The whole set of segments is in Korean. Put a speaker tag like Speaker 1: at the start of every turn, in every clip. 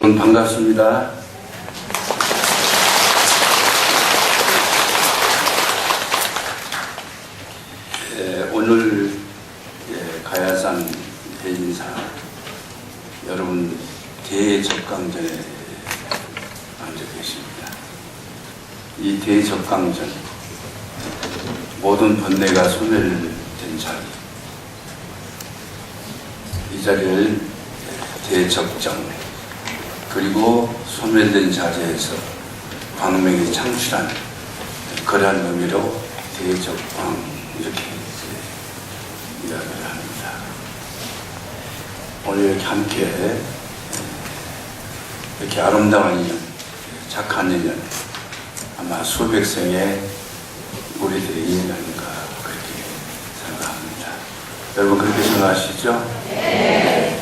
Speaker 1: 반갑습니다. 오늘 가야산 해인사 여러분 대적강전에 앉아 계십니다. 이 대적강전 모든 번뇌가 소멸된 자리, 이 자리를 대적정 그리고 소멸된 자리에서 광명이 창출한 그러한 의미로 대적광 이렇게 이야기를 합니다. 오늘 이렇게 함께 이렇게 아름다운 인연, 착한 인연, 아마 수백 생의 우리들의 인연이 아닌가 그렇게 생각합니다. 여러분 그렇게 생각하시죠? 네.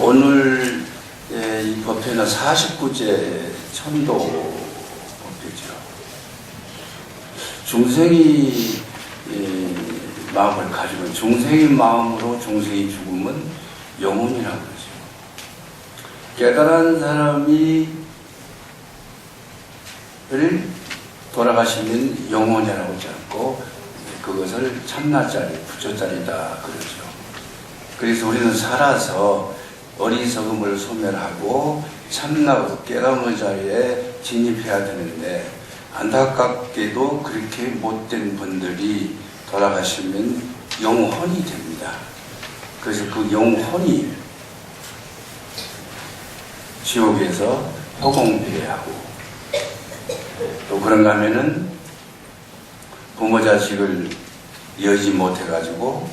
Speaker 1: 오늘 이 법회는 49제 천도 법회죠. 중생이 마음을 가지고 중생의 마음으로 중생이 죽으면 영혼이라고 그러죠. 깨달은 사람이 돌아가시면 영혼이라고 하지 않고 그것을 참나짜리, 부처짜리다 그러죠. 그래서 우리는 살아서 어리석음을 소멸하고 참나고 깨달음의 자리에 진입해야 되는데 안타깝게도 그렇게 못된 분들이 돌아가시면 영혼이 됩니다. 그래서 그 영혼이 지옥에서 허공배하고 또 그런가 하면은 부모 자식을 이어지 못해가지고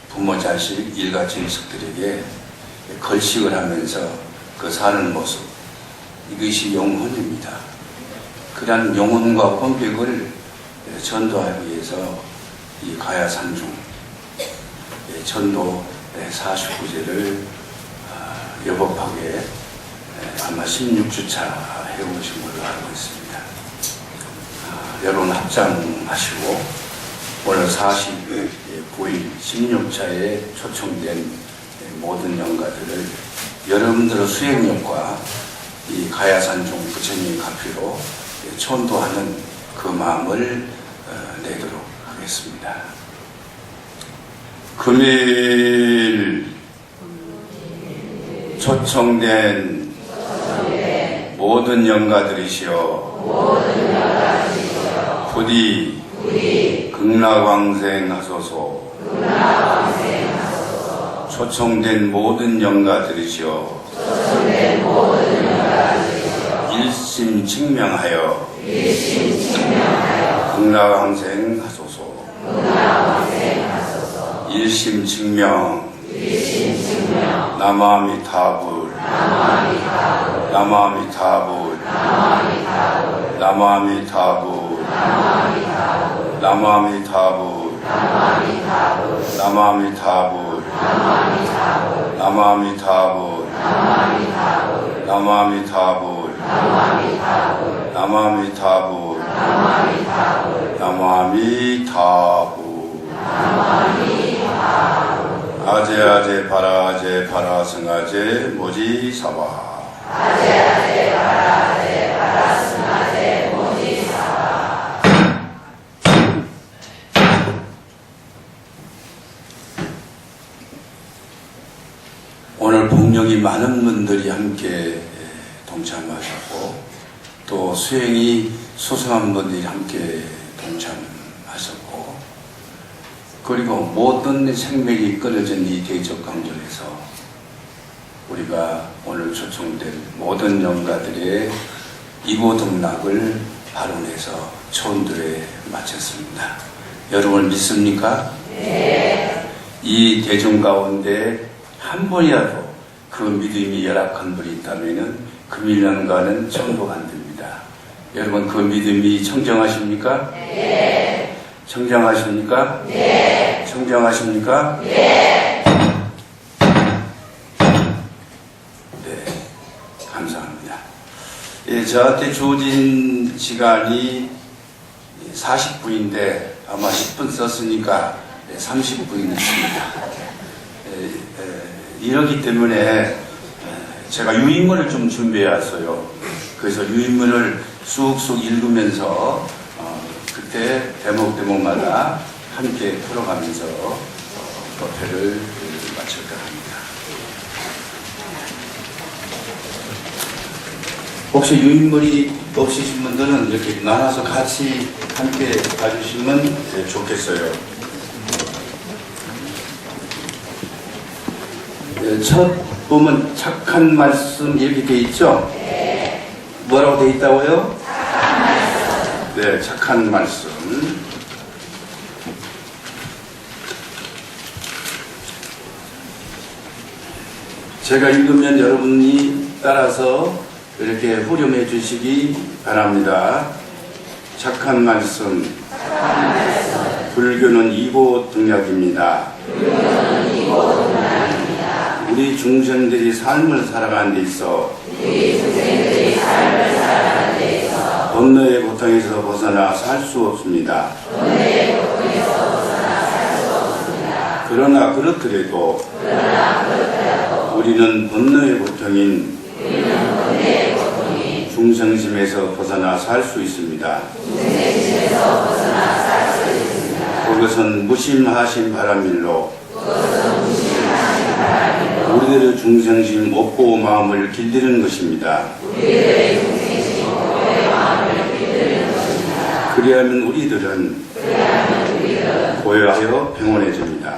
Speaker 1: 부모 자식 일가 친척들에게 걸식을 하면서 그 사는 모습, 이것이 영혼입니다. 그러한 영혼과 혼백을 전도하기 위해서 이 가야산중 전도 49제를 여법하게 아마 16주차 해오신 걸로 알고 있습니다. 여러분 합장하시고 오늘 49일 16차에 초청된 모든 영가들을 여러분들의 수행력과 이 가야산중 부처님 가피로 천도하는 그 마음을 내도록 하겠습니다. 금일 초청된 모든 영가들이시여 부디 극락왕생하소서. 초청된 모든 영가들이시여 일심증명하여 극락왕생하소서. 일심증명 나마아미타불 나마아미타불 나마아미타불 나마아미타불 나마아미타불 나마아미타불 나마아미타불 나마아미타불 나마아미타불 아제아제 바라아제 바라승아제 모지사바 아제아제 바라아제 바라승아제 모지사바. 오늘 복력이 많은 분들이 함께 동참하셨고 또 수행이 소소한 분들이 함께 동참하셨고 그리고 모든 생명이 끊어진 이 대적강전에서 우리가 오늘 초청된 모든 영가들의 이고등락을 발언해서 초원들에 마쳤습니다. 여러분 믿습니까? 네. 이 대중 가운데 한 번이라도 그 믿음이 열악한 분이 있다면 금일년가는 천도가 안 됩니다. 여러분 그 믿음이 청정하십니까? 네. 청정하십니까? 네. 청정하십니까? 네. 네, 감사합니다. 저한테 주어진 시간이 40분인데 아마 10분 썼으니까 30분이 있습니다. 이러기 때문에 제가 유인문을 좀 준비해 왔어요. 그래서 유인문을 쑥쑥 읽으면서 그때 대목마다 함께 풀어가면서 법회를 마칠까 합니다. 혹시 유인물이 없으신 분들은 이렇게 나눠서 같이 함께 봐주시면 좋겠어요. 첫 보면 착한 말씀 이렇게 돼 있죠? 네. 뭐라고 돼 있다고요? 착한 말씀. 네, 착한 말씀. 제가 읽으면 여러분이 따라서 이렇게 후렴해 주시기 바랍니다. 착한 말씀. 착한 말씀. 불교는 이고등약입니다. 불교는 이고등약입니다. 우리 중생들이 삶을 살아가는 데 있어 번뇌의 고통에서 벗어나 살 수 없습니다. 그러나 그렇더라도 우리는 번뇌의 고통인 중생심에서 벗어나 살 수 있습니다. 그것은 무심하신 바람일로 우리들의 중생심 업보 마음을 길들이는 것입니다. 그리하면 우리들은 고요하여 평온해집니다.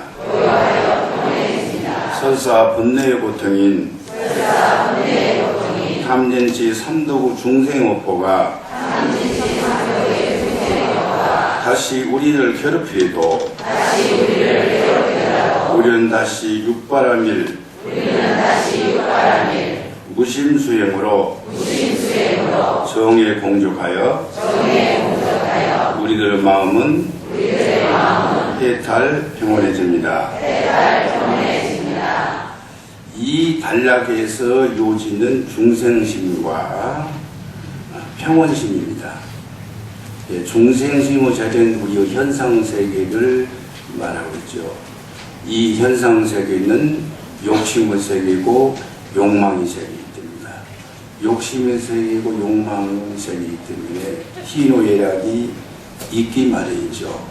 Speaker 1: 설사 번뇌의 고통인 탐진치 삼도구 중생업보가 다시 우리를 괴롭히려도 우리는 다시 육바라밀 무심수행으로 정에 공족하여 우리들의 마음은 해탈 평온해집니다. 이 단락에서 요지는 중생심과 평온심입니다. 중생심의 자리는 우리 현상세계를 말하고 있죠. 이 현상세계는 욕심의 세계고 욕망의 세계이기 때문에 욕심의 세계고 욕망의 세계이기 때문에 희노애락이 있기 마련이죠.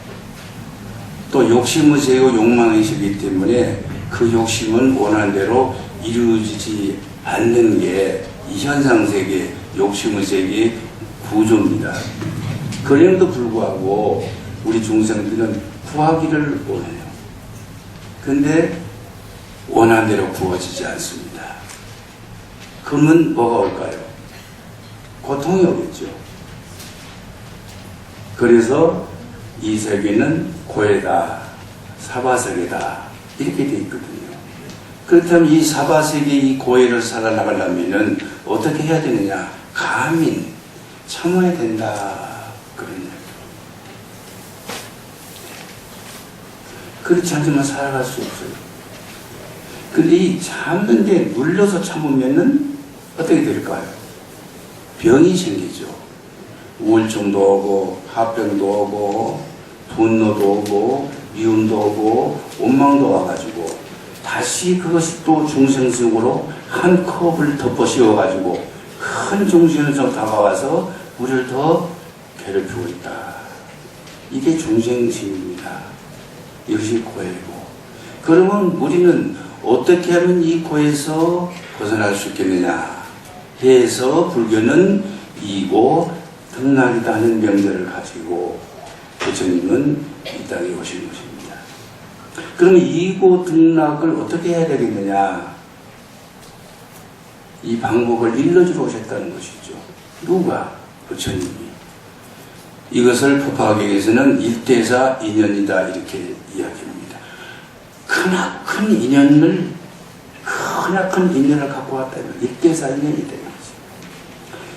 Speaker 1: 또 욕심의 세계고 욕망의 세계이기 때문에 그 욕심은 원하는 대로 이루어지지 않는 게 이 현상세계, 욕심의 세계의 구조입니다. 그럼에도 불구하고 우리 중생들은 구하기를 원해요. 근데 원하는 대로 구워지지 않습니다. 그러면 뭐가 올까요? 고통이 오겠죠. 그래서 이 세계는 고해다, 사바세계다 이렇게 되어 있거든요. 그렇다면 이 사바세계 이 고해를 살아나가려면 어떻게 해야 되느냐? 가민, 참아야 된다. 그런 얘기. 그렇지 않으면 살아갈 수 없어요. 근데 이 참는데 눌려서 참으면은 어떻게 될까요? 병이 생기죠. 우울증도 오고, 합병도 오고, 분노도 오고, 미움도 오고, 원망도 와가지고, 다시 그것이 또 중생성으로 한 컵을 덮어 씌워가지고, 큰 중생성 다가와서 우리를 더 괴롭히고 있다. 이게 중생심입니다. 이것이 고해고. 그러면 우리는 어떻게 하면 이 고에서 벗어날 수 있겠느냐 해서 불교는 이고 등락이다 하는 명제를 가지고 부처님은 이 땅에 오신 것입니다. 그러면 이고 등락을 어떻게 해야 되겠느냐? 이 방법을 일러주러 오셨다는 것이죠. 누가? 부처님이. 이것을 법화하기 위해서는 일대사 인연이다 이렇게 이야기합니다. 크나큰 인연을 갖고 왔다면 일대사 인연이 되는 거죠.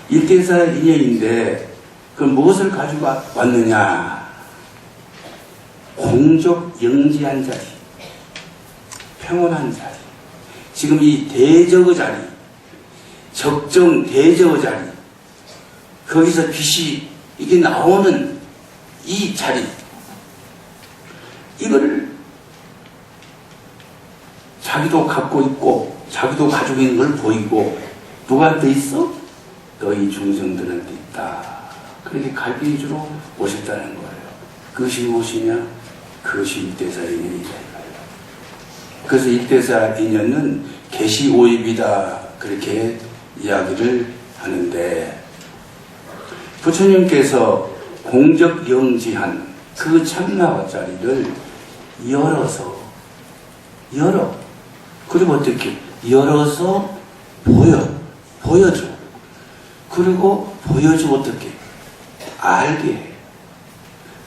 Speaker 1: 일대사 인연인데 그 무엇을 가지고 왔느냐? 공적 영지한 자리, 평온한 자리, 지금 이 대적의 자리, 적정 대적의 자리, 거기서 빛이 이게 나오는 이 자리, 이걸 자기도 갖고 있고 자기도 가지고 있는 걸 보이고 누구한테 있어? 너희 중생들한테 있다. 그렇게 갈비 주로 오셨다는 거예요. 그것이 무엇이냐? 그것이 일대사 인연이다. 그래서 일대사 인연은 계시오입이다. 그렇게 이야기를 하는데 부처님께서 공적영지한 그 참나와짜리를 열어. 그리고 어떻게? 열어서 보여줘. 그리고 보여주고 어떻게? 알게 해.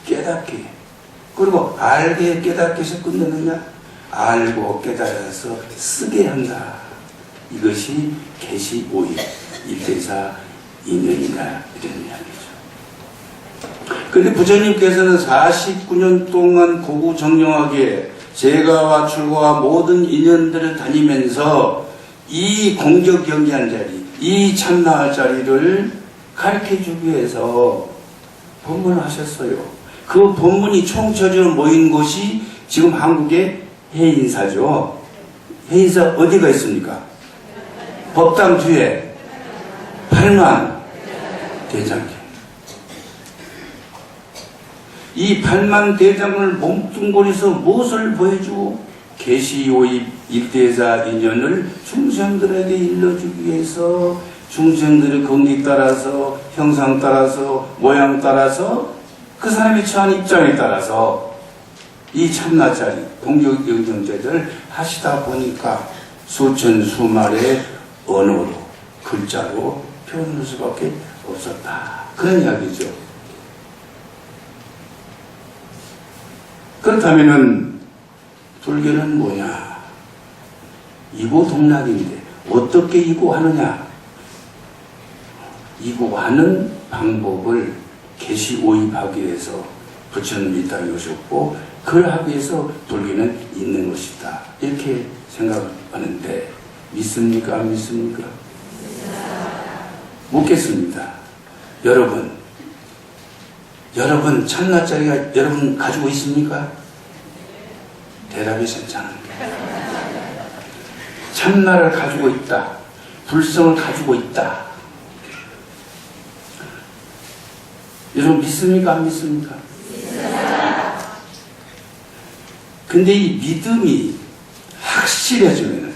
Speaker 1: 깨닫게 해. 그리고 알게 깨닫게 해서 끝내느냐? 알고 깨달아서 쓰게 한다. 이것이 계시오입 일대사 인연이다. 이런 이야기죠. 그런데 부처님께서는 49년 동안 고구정령하게 제가와 출가와 모든 인연들을 다니면서 이 공적경기한 자리, 이 참나할 자리를 가르쳐주기 위해서 법문을 하셨어요. 그 법문이 총처리로 모인 곳이 지금 한국의 해인사죠. 해인사 어디가 있습니까? 법당 뒤에 8만 대장경. 이 8만 대장을 몸뚱거리서 무엇을 보여주고 계시오입 일대사 인연을 중생들에게 일러주기 위해서 중생들의 공리 따라서 형상 따라서 모양 따라서 그 사람이 처한 입장에 따라서 이 참나짜리 공적영정제를 하시다 보니까 수천 수말의 언어로 글자로 표현할 수밖에 없었다. 그런 이야기죠. 그렇다면은 불교는 뭐냐? 이고동락인데 어떻게 이고하느냐? 이고하는 방법을 계시오입하기 위해서 부처님이 이 땅에 오셨고 그걸 하기 위해서 불교는 있는 것이다. 이렇게 생각하는데 믿습니까? 안 믿습니까? 묻겠습니다. 여러분 참나짜리가 여러분 가지고 있습니까? 대답이 괜찮은데 참나를 가지고 있다. 불성을 가지고 있다. 여러분 믿습니까? 안 믿습니까? 근데 이 믿음이 확실해지면은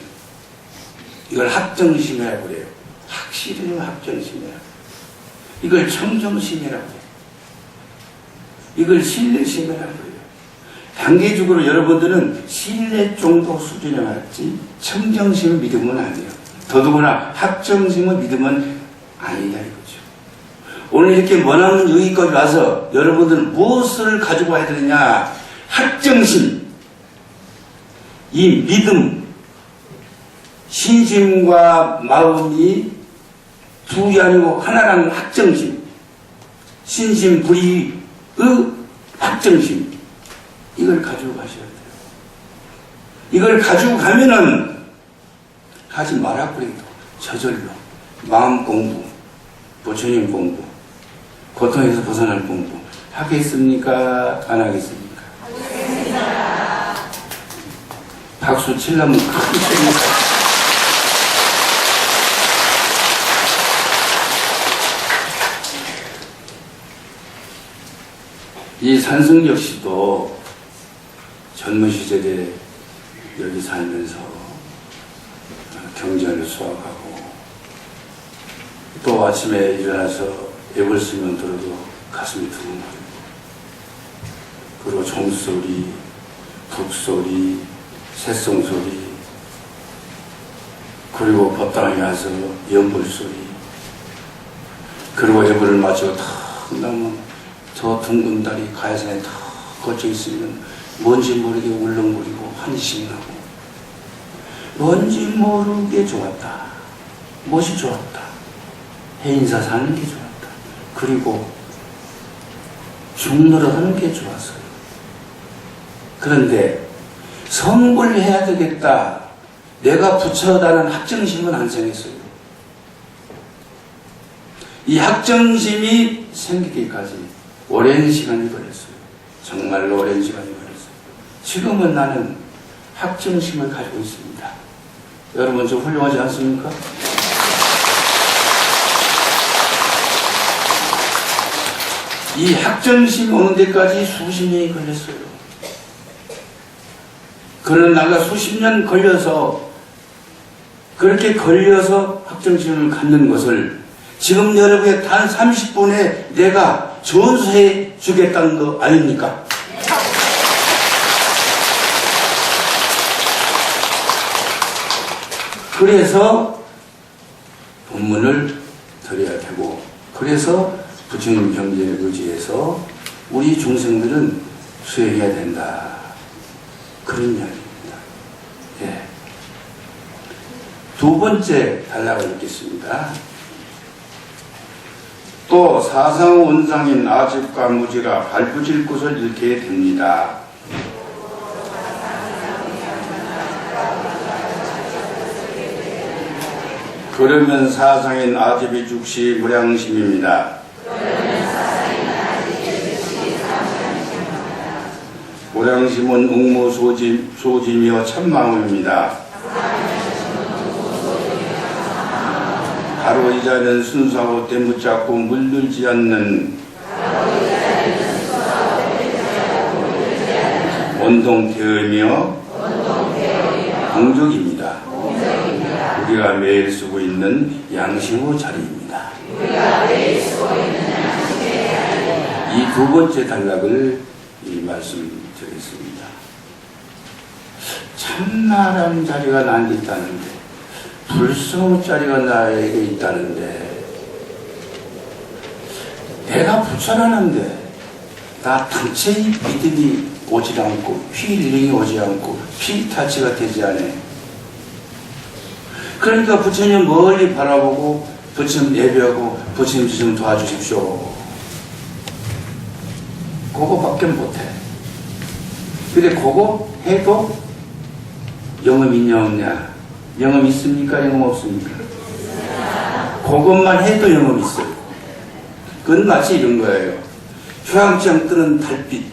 Speaker 1: 이걸 합정심이라고 그래요. 확실해지면 합정심이라고. 이걸 청정심이라고 해요. 이걸 신뢰심이라고 해요. 단계적으로 여러분들은 신뢰 정도 수준에 맞지 청정심을 믿으면 아니에요. 더더구나 합정심을 믿으면 아니다 이거죠. 오늘 이렇게 머나먼 여기까지 와서 여러분들은 무엇을 가지고 와야 되느냐? 합정심, 이 믿음, 신심과 마음이 둘이 아니고 하나라는 합정심, 신심불이의 합정심, 이걸 가지고 가셔야 돼요. 이걸 가지고 가면은 하지 마라 그래도 저절로 마음 공부, 부처님 공부, 고통에서 벗어날 공부 하겠습니까? 안 하겠습니까? 하겠습니다. 박수 치려면 크게 칩니다. 이 산승 역시도 젊은 시절에 여기 살면서 경전을 수학하고 또 아침에 일어나서 앱을 쓰면 들어도 가슴이 두근거리고 그리고 종소리, 북소리, 새송소리 그리고 법당에 가서 연불소리 그리고 앱을 마치고 탁 나면 저 둥근 다리 가야산에 탁 걷혀 있으면 뭔지 모르게 울렁거리고 환심이 나고 뭔지 모르게 좋았다. 무엇이 좋았다. 해인사 사는 게 좋았다. 그리고 죽노릇 하는 게 좋았어요. 그런데 성불 해야 되겠다. 내가 부처다는 합정심은 안 생겼어요. 이 합정심이 생기기까지 오랜 시간이 걸렸어요. 정말로 오랜 시간이 걸렸어요. 지금은 나는 합정심을 가지고 있습니다. 여러분 좀 훌륭하지 않습니까? 이 학정심이 오는 데까지 수십 년이 걸렸어요. 그런 나가 수십 년 걸려서 그렇게 걸려서 학정심을 갖는 것을 지금 여러분의 단 30분에 내가 전수해 주겠다는 거 아닙니까? 그래서 본문을 드려야 되고, 그래서 부처님 경전에 의지해서 우리 중생들은 수행해야 된다. 그런 이야기입니다. 예. 두 번째 단락을 읽겠습니다. 또 사상 원상인 아집과 무지가 발부질 곳을 잃게 됩니다. 그러면 사상인 아집이 죽시 무량심입니다. 무량심은 웅무소지며 참마음입니다. 바로 이 자는 순수하고 때묻잡고 물들지 않는 온동태이며 공적입니다. 우리가 매일 쓰고 있는 양심의 자리입니다. 이 두 번째 단락을 말씀드리겠습니다. 참나라는 자리가 나한테 있다는데, 불성의 자리가 나에게 있다는데, 내가 부처라는데 나 단체의 믿음이 오지 않고 휘일링이 오지 않고 피타치가 되지 않아. 그러니까 부처님 멀리 바라보고 부처님 예배하고 부처님 좀 도와주십시오. 그거밖에 못해. 근데 그거 해도 영업 있냐 없냐? 영업 있습니까? 영업 없습니까? 그것만 해도 영업 있어요. 그건 마치 이런 거예요. 휴양지장 뜨는 달빛.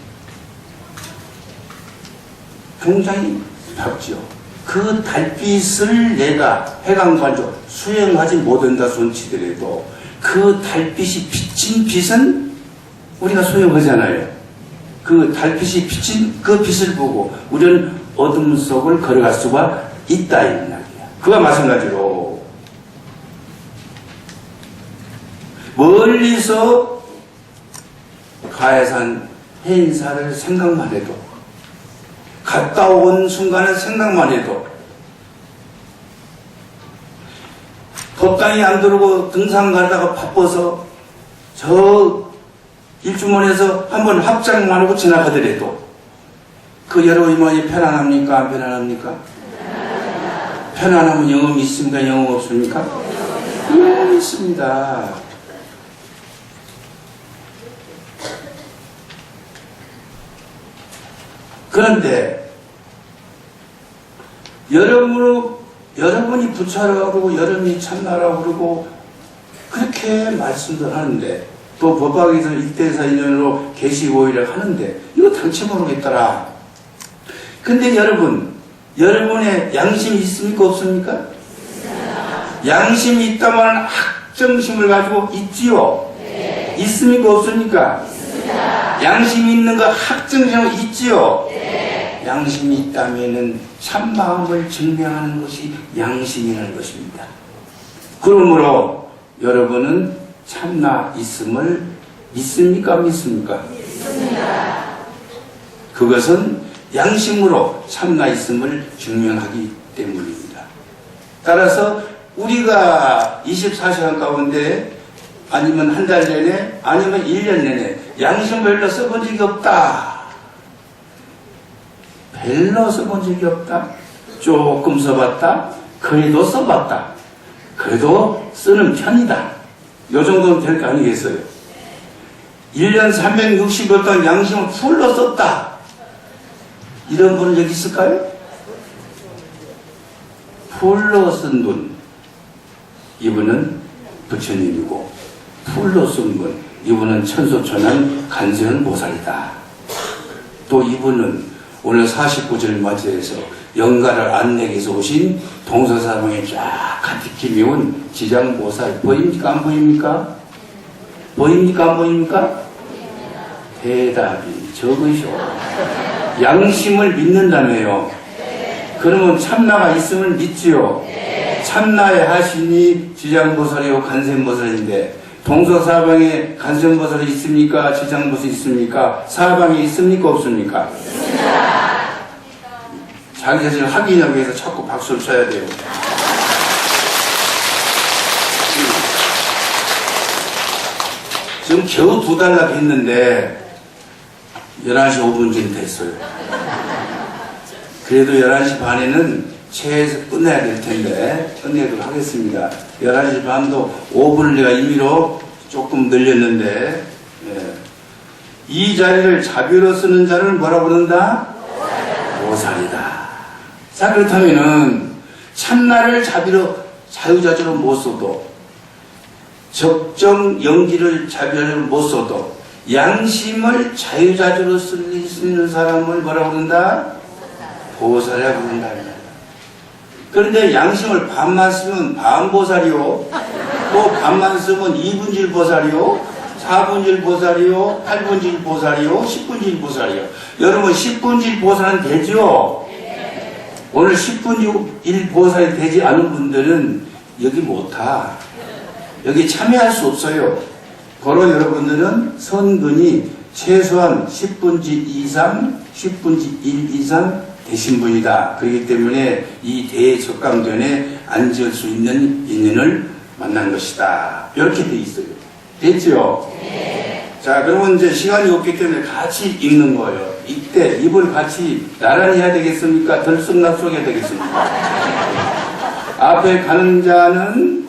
Speaker 1: 굉장히 밝죠. 그 달빛을 내가 해강반조 수행하지 못한다 손치더라도 그 달빛이 비친 빛은 우리가 수행하잖아요. 그 달빛이 비친 그 빛을 보고 우리는 어둠 속을 걸어갈 수가 있다 이 이야기야. 그와 마찬가지로 멀리서 가해산 해인사를 생각만 해도, 갔다 온 순간에 생각만 해도, 법당이 안 들어오고 등산 가다가 바빠서 저 일주문에서 한번 합장만 하고 지나가더라도 그 여러분이 많이 편안합니까? 안 편안합니까? 편안하면 영험이 있습니까? 영험 없습니까? 영험이 있습니다. 그런데 여러분이 부처라고 그러고 여러분이 참나라고 그러고 그렇게 말씀들 하는데, 또 법학에서 1대사 1년으로 계시오이를 하는데 이거 당치 모르겠더라. 근데 여러분의 양심이 있습니까? 없습니까? 양심이 있다면 학정심을 가지고 있지요? 네. 있습니까? 없습니까? 있습니다. 양심이 있는 거 학정심은 있지요? 네. 양심이 있다면은 참마음을 증명하는 것이 양심이라는 것입니다. 그러므로 여러분은 참나 있음을 믿습니까? 믿습니까? 믿습니다. 그것은 양심으로 참나 있음을 증명하기 때문입니다. 따라서 우리가 24시간 가운데 아니면 한 달 내내 아니면 1년 내내 양심 별로 써본 적이 없다. 별로 써본 적이 없다. 조금 써봤다. 그래도 써봤다. 그래도 쓰는 편이다. 요 정도는 될 거 아니겠어요? 1년 360여 달 양심을 풀로 썼다. 이런 분은 여기 있을까요? 풀로 쓴 분, 이분은 부처님이고, 풀로 쓴 분, 이분은 천소천한 간세현 보살이다. 또 이분은 오늘 49절을 맞이해서 영가를 안내해서 오신 동서사방에 쫙 가득히 메운 지장보살 보입니까? 안 보입니까? 보입니까? 안 보입니까? 대답이 적으셔. 양심을 믿는다며요. 그러면 참나가 있음을 믿지요. 참나의 하신이 지장보살이요 간센보살인데 동서사방에 간센보살이 있습니까? 지장보살이 있습니까? 사방에 있습니까? 없습니까? 자기 자신을 확인하기 위해서 자꾸 박수를 쳐야 돼요. 지금 겨우 2달락 했는데 11시 5분쯤 됐어요. 그래도 11시 반에는 최소 끝내야 될 텐데 끝내도록 하겠습니다. 11시 반도 5분을 내가 임의로 조금 늘렸는데 이 자리를 자비로 쓰는 자를 뭐라고 부른다? 보살이다. 자, 그렇다면은 참나를 자비로 자유자재로 못 써도 적정 영기를 자비로 못 써도 양심을 자유자재로 쓸 수 있는 사람을 뭐라고 부른다? 보살이라고 부른다. 그런데 양심을 반만 쓰면 반보살이요, 또 반만 쓰면 2분질 보살이요, 4분질 보살이요, 8분질 보살이요, 10분질 보살이요. 여러분 10분질 보살은 되죠? 오늘 10분질 보살이 되지 않은 분들은 여기 못타. 여기 참여할 수 없어요. 바로 여러분들은 선근이 최소한 10분지 이상, 10분지 1 이상 되신 분이다. 그렇기 때문에 이 대적강전에 앉을 수 있는 인연을 만난 것이다. 이렇게 돼 있어요. 됐죠? 네. 자, 그러면 이제 시간이 없기 때문에 같이 읽는 거예요. 이때 입을 같이 나란히 해야 되겠습니까? 들쑥날쑥해야 되겠습니까? 앞에 가는 자는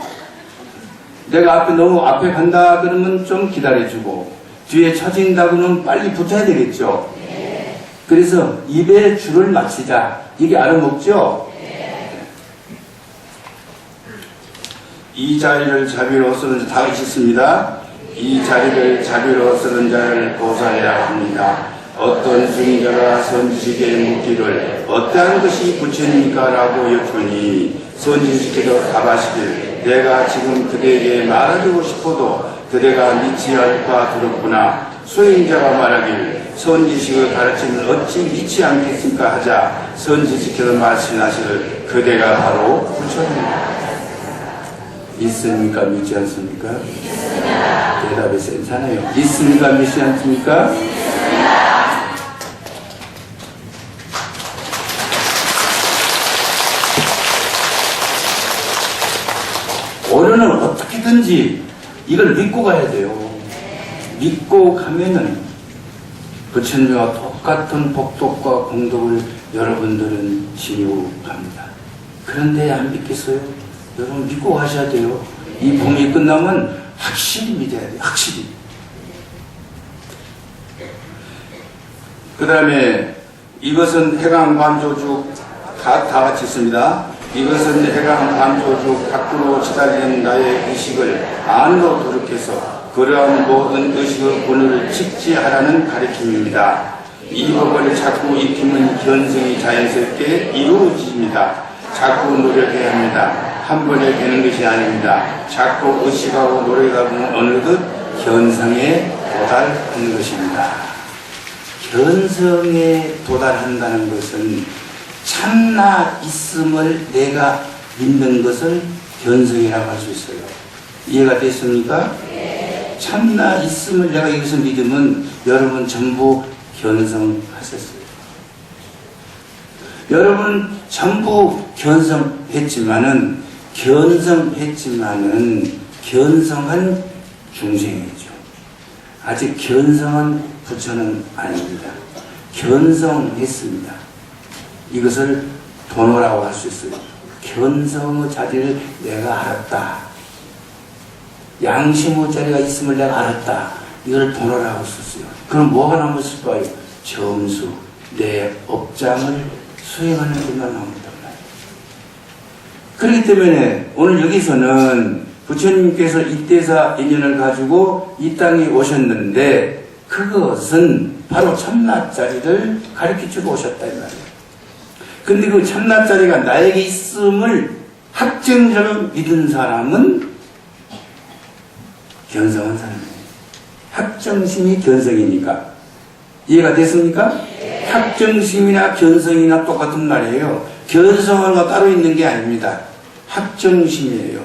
Speaker 1: 내가 앞에 너무 앞에 간다 그러면 좀 기다려주고 뒤에 처진다고는 빨리 붙어야 되겠죠. 네. 그래서 입에 줄을 맞추자. 이게 알아먹죠? 네. 이 자리를 자비로 쓰는 자 다 있습니다. 이 자리를 자비로 쓰는 자를 보살이라 합니다. 어떤 중자가 선지식에 묻기를 어떠한 것이 부처입니까? 라고 여쭈니 선지식께서 답하시길 내가 지금 그대에게 말해주고 싶어도 그대가 믿지 않을까 들었구나. 수행자가 말하길 선지식을 가르치면 어찌 믿지 않겠습니까? 하자 선지식께서 말씀하시길 그대가 바로 부처입니다. 믿습니까? 믿지 않습니까? 믿습니다. 대답이 괜찮아요. 믿습니까? 믿지 않습니까? 믿습니다. 오늘은 어떻게든지 이걸 믿고 가야 돼요. 믿고 가면은 부처님과 똑같은 복덕과 공덕을 여러분들은 지니고갑니다. 그런데 안 믿겠어요? 여러분 믿고 가셔야 돼요. 이 봄이 끝나면 확실히 믿어야 돼요. 확실히. 그 다음에 이것은 해강반조죽 다 같이 있습니다. 이것은 해강반조죽 밖으로 지달리는 나의 의식을 안으로 도력해서 그러한 모든 의식의 본을 직지하라는 가르침입니다. 이 법을 자꾸 익히면 견성이 자연스럽게 이루어집니다. 자꾸 노력해야 합니다. 한 번에 되는 것이 아닙니다. 자꾸 의식하고 노력하다 보면 어느덧 견성에 도달하는 것입니다. 견성에 도달한다는 것은 참나 있음을 내가 믿는 것을 견성이라고 할 수 있어요. 이해가 됐습니까? 네. 참나 있음을 내가 여기서 믿으면 여러분 전부 견성하셨어요. 여러분 전부 견성한 견성한 중생이죠. 아직 견성한 부처는 아닙니다. 견성했습니다. 이것을 도노라고 할 수 있어요. 견성의 자리를 내가 알았다. 양심의 자리가 있음을 내가 알았다. 이걸 도노라고 할 수 있어요. 그럼 뭐가 남았을까요? 점수, 내 업장을 수행하는 것만 나옵니다. 그렇기 때문에 오늘 여기서는 부처님께서 이때사 인연을 가지고 이 땅에 오셨는데 그것은 바로 참나 자리를 가르쳐주고 오셨다 이 말이에요. 근데 그 참나짜리가 나에게 있음을 확증적으로 믿은 사람은 견성한 사람이에요. 확정심이 견성이니까. 이해가 됐습니까? 확정심이나 견성이나 똑같은 말이에요. 견성은 따로 있는 게 아닙니다. 확정심이에요.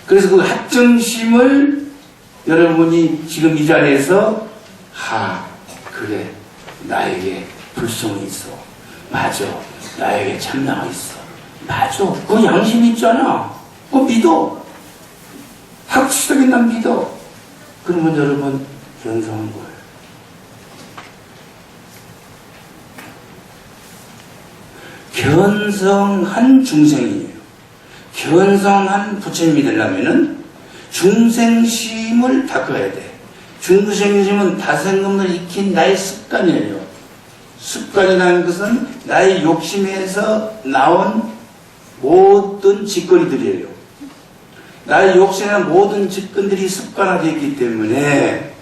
Speaker 1: 그래서 그 확정심을 여러분이 지금 이 자리에서 그래, 나에게 불성이 있어. 맞아, 나에게 참나가 있어. 맞아, 그 양심이 있잖아. 그거 믿어. 확실하게 난 믿어. 그러면 여러분 견성한 거예요. 견성한 중생이에요. 견성한 부처님이 되려면은 중생심을 닦아야 돼. 중생심은 다생금을 익힌 나의 습관이에요. 습관이라는 것은 나의 욕심에서 나온 모든 짓거리들이에요. 나의 욕심이나 모든 짓거리들이 습관화되어 있기 때문에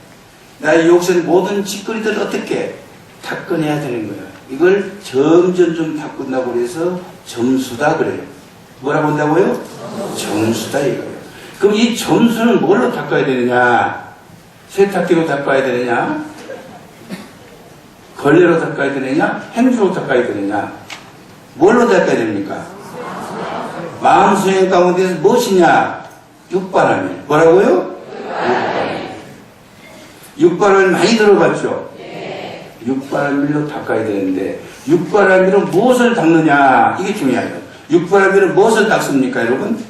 Speaker 1: 나의 욕심 모든 짓거리들을 어떻게 닦아내야 되는 거예요. 이걸 점점 좀 바꾼다고 그래서 점수다 그래요. 뭐라고 한다고요? 점수다 이거예요. 그럼 이 점수는 뭘로 닦아야 되느냐? 세탁기로 닦아야 되느냐? 걸레로 닦아야 되느냐? 행주로 닦아야 되느냐? 뭘로 닦아야 됩니까? 마음 수행 가운데서 무엇이냐? 육바람이. 뭐라고요? 육바람이 많이 들어봤죠? 육바람일로 닦아야 되는데 육바람일로 무엇을 닦느냐? 이게 중요해요. 육바람일로 무엇을 닦습니까 여러분?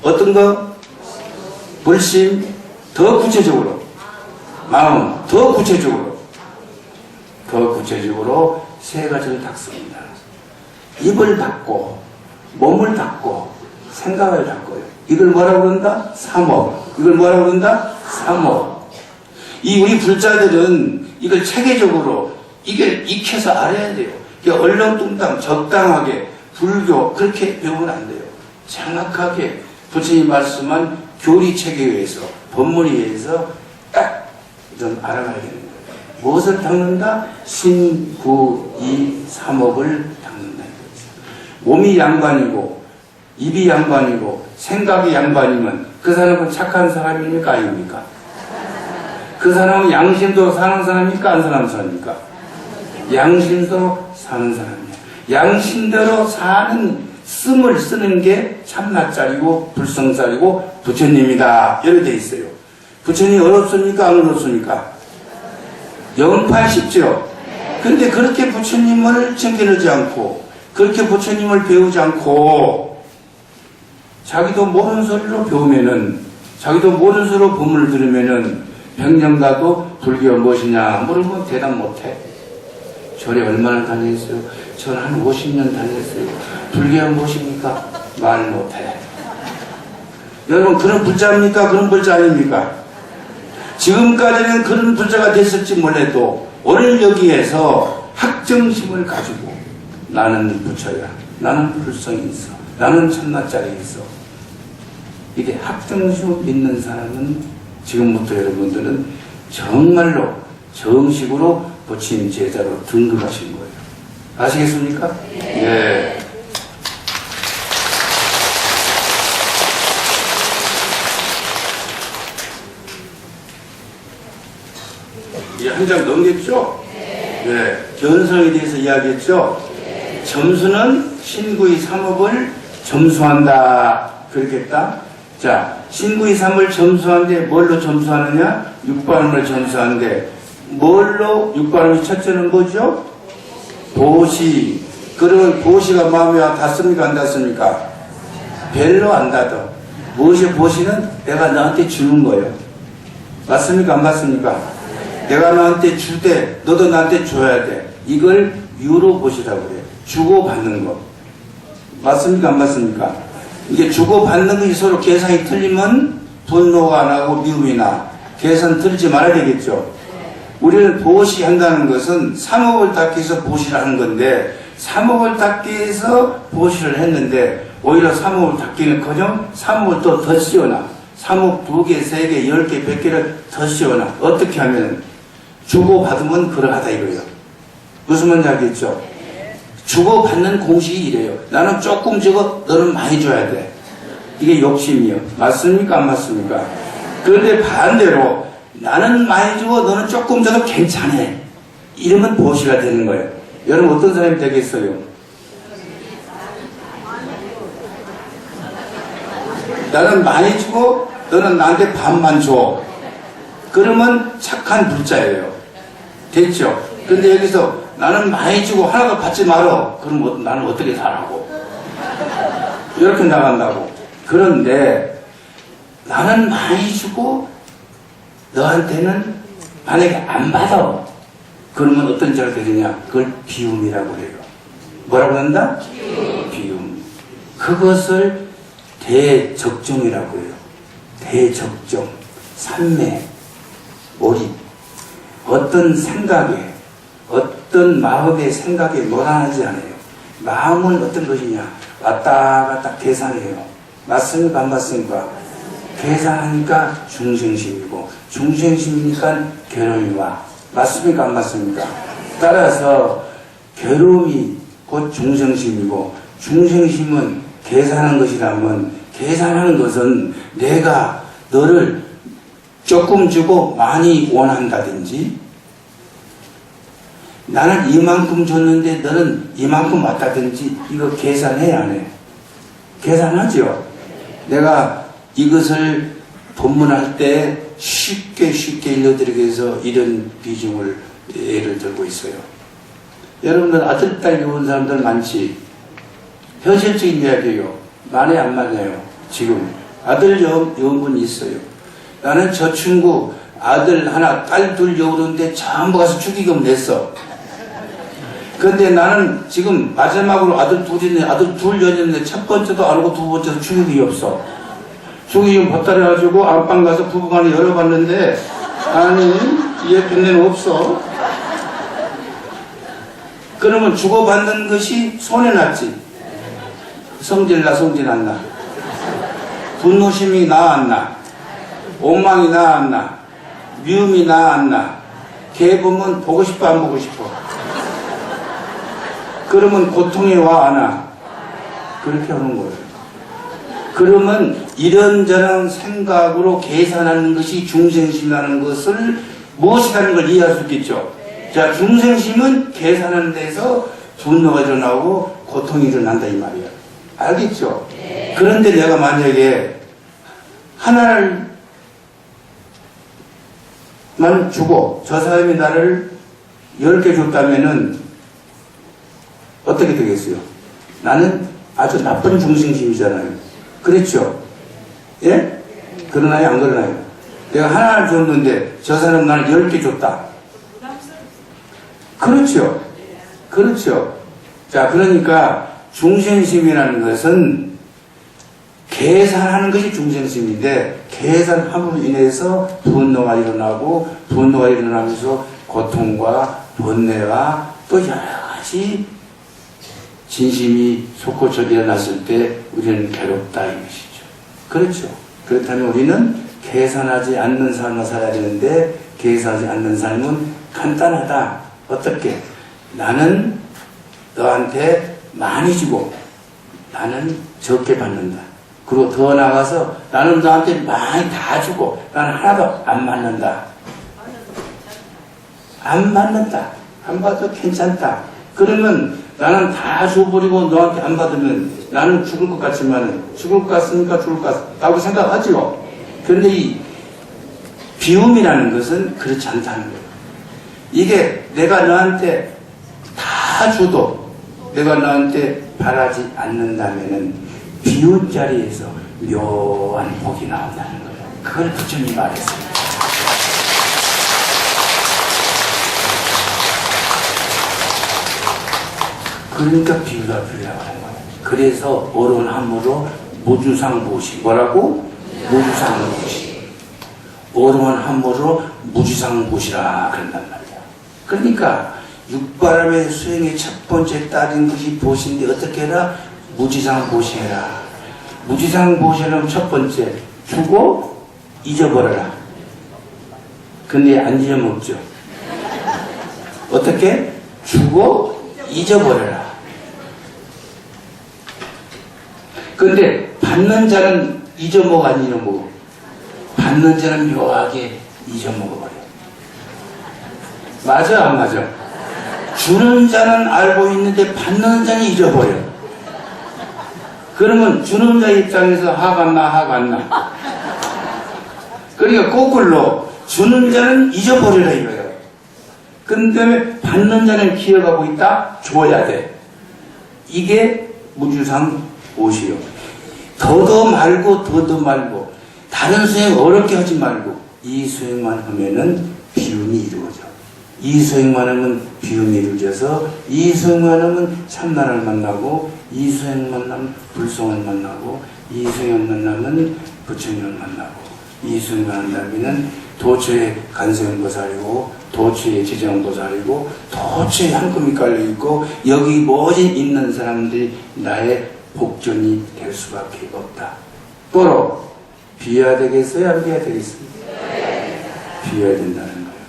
Speaker 1: 어떤 거? 불심, 더 구체적으로 마음, 더 구체적으로 세 가지를 닦습니다. 입을 닦고 몸을 닦고 생각을 닦고요. 이걸 뭐라고 그런다? 삼업. 이걸 뭐라고 그런다? 삼업. 이 우리 불자들은 이걸 체계적으로 이걸 익혀서 알아야 돼요. 얼렁뚱땅 적당하게 불교 그렇게 배우면 안 돼요. 정확하게 부처님 말씀한 교리 체계에 의해서 법문에 의해서 딱 좀 알아가야 되는 거예요. 무엇을 닦는다? 신, 구, 이, 삼업을 닦는다. 몸이 양반이고 입이 양반이고 생각이 양반이면 그 사람은 착한 사람입니까? 아닙니까? 그 사람은 양심도 사는 사람입니까? 안 사는 사람입니까? 양심도 사는 사람이에요. 양심대로 사는 씀을 쓰는 게 참나짜리고 불성짜리고 부처님이다. 이렇게 돼 있어요. 부처님이 어렵습니까? 안 어렵습니까? 영파 쉽죠? 근데 그렇게 부처님을 챙겨내지 않고 그렇게 부처님을 배우지 않고 자기도 모르는 소리로 배우면은 자기도 모르는 소리로 법문을 들으면은 백년 가도 불교가 무엇이냐 물으면 대답 못해. 절에 얼마나 다녔어요? 전 한 50년 다녔어요. 불교가 무엇입니까? 말 못해. 여러분 그런 불자입니까? 그런 불자 아닙니까? 지금까지는 그런 불자가 됐을지 몰라도 오늘 여기에서 확정심을 가지고 나는 부처야. 나는 불성이 있어. 나는 참나짜리 있어. 이게 확정심을 믿는 사람은 지금부터 여러분들은 정말로 정식으로 부처님 제자로 등극하신 거예요. 아시겠습니까? 네. 한 장 넘겼죠? 네. 견성에 대해서 이야기했죠? 점수는 신구의 삼업을 점수한다. 그렇겠다? 자, 신구의 삼을 점수하는데 뭘로 점수하느냐? 육바람을 점수하는데 뭘로 육바람이 첫째는 뭐죠? 보시. 그러면 보시가 마음에 닿습니까? 안 닿습니까? 별로 안 닿아. 무엇이 보시는 내가 너한테 주는 거예요. 맞습니까? 안 맞습니까? 내가 너한테 주되 너도 나한테 줘야 돼. 이걸 유로 보시라고 그래요. 주고받는 거. 맞습니까? 안 맞습니까? 이게 주고받는 것이 서로 계산이 틀리면 분노가 안 하고 미움이 나. 계산 틀지 말아야 되겠죠. 우리는 보시한다는 것은 삼업을 닦기 위해서 보시를 하는 건데 삼업을 닦기 위해서 보시를 했는데 오히려 삼업을 닦기는커녕 삼업을 또 더 씌워놔. 삼업 2개, 3개, 10개, 100개를 더 씌워놔. 어떻게 하면 주고받으면 그러하다 이거예요. 무슨 말인지 알겠죠? 주고받는 공식이 이래요. 나는 조금 주고 너는 많이 줘야 돼. 이게 욕심이요. 맞습니까? 안 맞습니까? 그런데 반대로 나는 많이 주고 너는 조금 줘도 괜찮아. 이러면 보시가 되는 거예요. 여러분 어떤 사람이 되겠어요? 나는 많이 주고 너는 나한테 반만 줘. 그러면 착한 불자예요. 됐죠? 근데 여기서 나는 많이 주고 하나도 받지 말어. 그럼 나는 어떻게 살라고? 이렇게 나간다고. 그런데 나는 많이 주고 너한테는 만약에 안 받아. 그러면 어떤 자가 되느냐? 그걸 비움이라고 해요. 뭐라고 한다? 비움. 그것을 대적정이라고 해요. 대적정. 산매. 몰입. 어떤 생각에, 어떤 마음의 생각에 노란하지 않아요. 마음은 어떤 것이냐? 왔다 갔다 계산해요. 맞습니까? 안 맞습니까? 계산하니까 중생심이고, 중생심이니까 괴로움이 와. 맞습니까? 안 맞습니까? 따라서 괴로움이 곧 중생심이고, 중생심은 계산하는 것이라면, 계산하는 것은 내가 너를 조금 주고 많이 원한다든지, 나는 이만큼 줬는데 너는 이만큼 왔다든지, 이거 계산해야 안 해? 계산하죠? 내가 이것을 본문할 때 쉽게 읽어드리기 위해서 이런 비중을 예를 들고 있어요. 여러분들 아들, 딸 배운 사람들 많지? 현실적인 이야기예요. 많이 안 많아요. 지금 아들 여운분이 있어요. 나는 저 친구 아들 하나, 딸 둘 여우는데 전부 가서 축의금 냈어. 그런데 나는 지금 마지막으로 아들 둘이네, 아들 둘 여였는데 첫 번째도 안 오고 두 번째도 축의금이 없어. 축의금 보따리가지고 안방 가서 부부간에 열어봤는데, 아니, 예쁜 데는 없어. 그러면 주고받는 것이 손에 났지. 성질 안 나? 분노심이 나 안 나? 원망이 나 안 나? 미움이 나 안 나? 걔 보면 보고 싶어 안 보고 싶어? 그러면 고통이 와 안 와? 그렇게 하는 거예요. 그러면 이런저런 생각으로 계산하는 것이 중생심이라는 것을 무엇이라는 걸 이해할 수 있겠죠. 자, 중생심은 계산하는 데서 분노가 일어나고 고통이 일어난다 이 말이야. 알겠죠? 그런데 내가 만약에 하나를 만 주고 저 사람이 나를 10개 줬다면은 어떻게 되겠어요? 나는 아주 나쁜 중생심이잖아요. 그렇죠? 예? 그러나요? 안 그러나요? 내가 하나를 줬는데 저 사람 나를 10개 줬다. 그렇죠? 그렇죠? 자, 그러니까 중생심이라는 것은 계산하는 것이 중생심인데, 계산함으로 인해서 분노가 일어나고, 분노가 일어나면서 고통과 번뇌와 또 여러 가지 진심이 솟구쳐 일어났을 때 우리는 괴롭다 이 것이죠. 그렇죠. 그렇다면 우리는 계산하지 않는 삶을 살아야 되는데, 계산하지 않는 삶은 간단하다. 어떻게? 나는 너한테 많이 주고 나는 적게 받는다. 그리고 더 나가서 나는 너한테 많이 다 주고 나는 하나도 안 받는다. 안 받는다. 안 받아도 괜찮다. 그러면 나는 다 줘버리고 너한테 안 받으면 나는 죽을 것 같지만 죽을 것 같습니까? 죽을 것 같다고 생각하죠. 그런데 이 비움이라는 것은 그렇지 않다는 거예요. 이게 내가 너한테 다 줘도 내가 너한테 바라지 않는다면은 비운 자리에서 묘한 복이 나온다는 거예요. 그걸 부처님이 말했어요. 그러니까 비유가 필요하다는 거예요. 그래서 어른함으로 무주상보시. 뭐라고? 무주상보시. 어른함으로 무주상보시라 그런단 말이에요. 그러니까 육바람의 수행의 첫 번째 딸인 것이 보시인데 어떻게 해라? 무지상보시해라. 무지상보시는 첫 번째 주고 잊어버려라. 근데 안 잊어먹죠. 어떻게? 주고 잊어버려라. 근데 받는 자는 잊어먹어 안 잊어먹어? 받는 자는 묘하게 잊어먹어버려. 맞아 안 맞아? 주는 자는 알고 있는데 받는 자는 잊어버려. 그러면 주는 자 입장에서 화가 나 화가 안 나? 그러니까 거꾸로 주는 자는 잊어버리라 이거예요. 근데 받는 자는 기억하고 있다? 줘야 돼. 이게 무주상 5시요. 더도 말고 더도 말고 다른 수행 어렵게 하지 말고 이 수행만 하면은 비움이 이루어져. 이 수행만 하면 비움이 이루어져서 이 수행만 하면 참나를 만나고 이 수행만 하면 불성을 만나고 이 수행을 만나면 부처님을 만나고 이 수행만 한다면 도처에 간세음보살이고 도처에 지정보살이고 도처에 한금이 깔려있고 여기 모진 있는 사람들이 나의 복전이 될 수밖에 없다. 또로 비워야 되겠어요? 안 비워야 되겠어요? 비워야 된다는 거예요.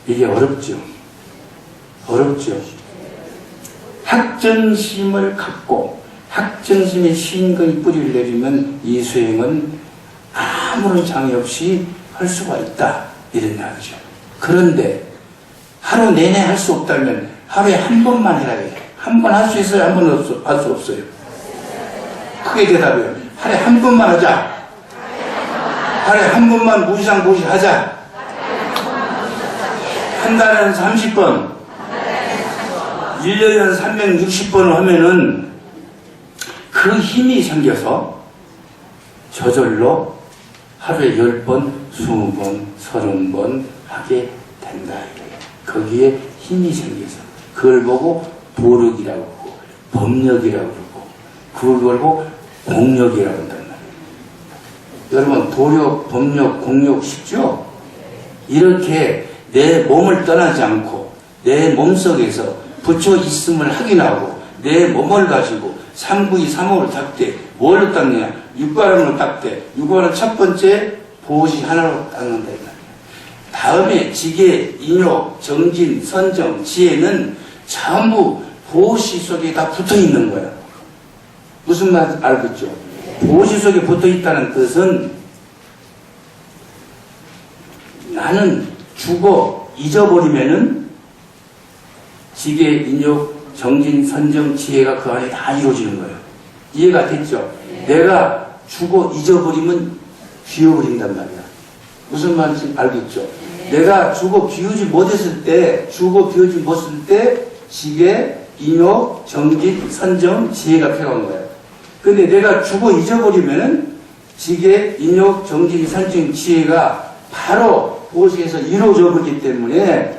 Speaker 1: 이게 어렵죠. 어렵죠. 학전심을 갖고 학전심의 신근이 뿌리를 내리면 이 수행은 아무런 장애 없이 할 수가 있다. 이런 말이죠. 그런데 하루 내내 할 수 없다면 하루에 한 번만 해라. 한 번 할 수 있어요? 한 번 할 수 없어요? 크게 대답해요. 하루에 한 번만 하자. 하루에 한 번만 무시상 무시하자. 한 달에는 30번, 1년에는 360번을 하면은 그 힘이 생겨서 저절로 하루에 10번, 20번, 30번 하게 된다. 거기에 힘이 생겨서 그걸 보고 보력이라고 하고 법력이라고 그러고 그걸 보고 공력이라고 한단 말이에요. 여러분 보력, 법력, 공력 쉽죠? 이렇게 내 몸을 떠나지 않고 내 몸속에서 부처 있음을 확인하고 내 몸을 가지고 3구이 3호를 닦되 뭘로 닦느냐? 육바람으로 닦되 육바람 첫 번째 보시 하나로 닦는다. 다음에 지계, 인욕, 정진, 선정, 지혜는 전부 보시 속에 다 붙어 있는 거야. 무슨 말 알겠죠? 보시 속에 붙어 있다는 뜻은 나는 죽어 잊어버리면은 지계, 인욕, 정진, 선정, 지혜가 그 안에 다 이루어지는 거예요. 이해가 됐죠? 내가 죽어 잊어버리면 비워버린단 말이야. 무슨 말인지 알겠죠? 내가 죽어 비우지 못했을 때, 죽어 비우지 못했을 때, 지계, 인욕, 정진, 선정, 지혜가 필요한 거예요. 근데 내가 죽어 잊어버리면은 지계, 인욕, 정진, 선정, 지혜가 바로 보시에서 이루어져 버리기 때문에